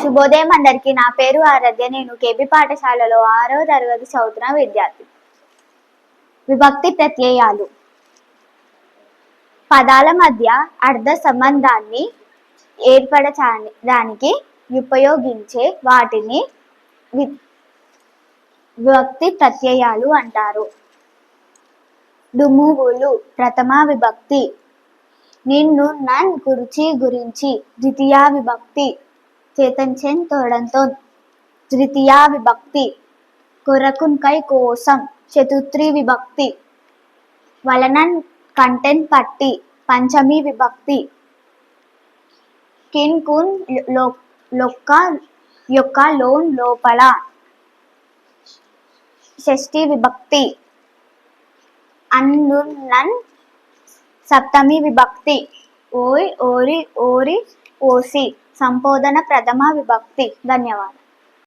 శుభోదయం అందరికి. నా పేరు ఆరాధ్య. నేను కేబీ పాఠశాలలో 6వ తరగతి చదువుతున్న విద్యార్థి. విభక్తి ప్రత్యయాలు పదాల మధ్య అర్థ సంబంధాన్ని ఏర్పరచడానికి ఉపయోగించే వాటిని విభక్తి ప్రత్యయాలు అంటారు. డుమువులు ప్రథమ విభక్తి. నిన్ను, నన్, కుర్చీ, గురించి ద్వితీయ విభక్తి. చేతన్ తోడంతో తృతీయ విభక్తి. కొరకున్కై కోసం చతుర్థి విభక్తి. వలనన్ కంటెన్ పట్టి పంచమి విభక్తి. కిన్ కున్ లొక్క యొక్క లోన్ లోపల షష్ఠి విభక్తి. అన్నున్నన్ సప్తమి విభక్తి. ఓయ్, ఓరి, ఓరి, ఓసి సంబోధన ప్రథమ విభక్తి. ధన్యవాదాలు.